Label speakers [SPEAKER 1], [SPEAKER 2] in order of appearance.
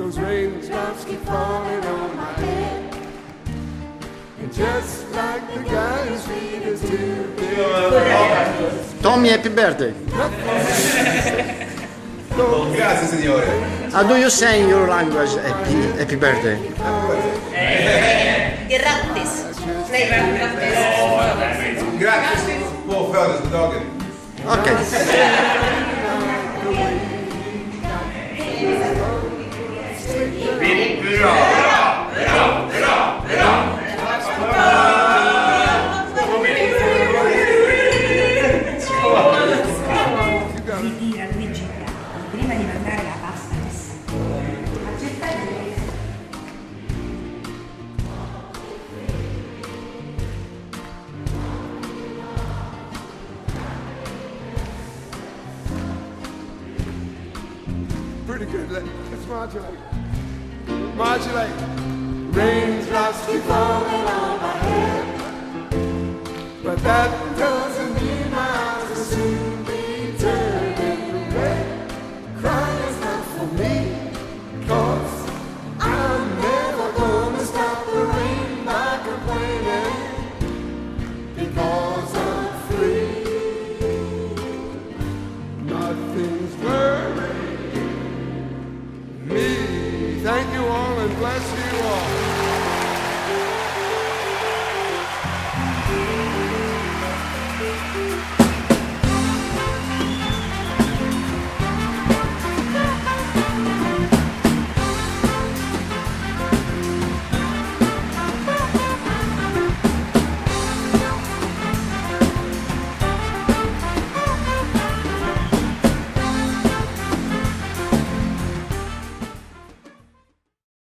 [SPEAKER 1] Those raindrops keep falling on my head. And just like the guy whose feet is too big.
[SPEAKER 2] Tommy, happy birthday.
[SPEAKER 3] Grazie signore.
[SPEAKER 2] How do you say in your language happy birthday?
[SPEAKER 4] Grattis. Nej, grattis.
[SPEAKER 3] Grazie på födelsedagen.
[SPEAKER 2] Ok.
[SPEAKER 4] Di dire a Luigi Piatti, prima di mandare la pasta che sente, accettate.
[SPEAKER 1] Pretty good. Let's modulate. Modulate. Raindrops keep falling on my head, but that doesn't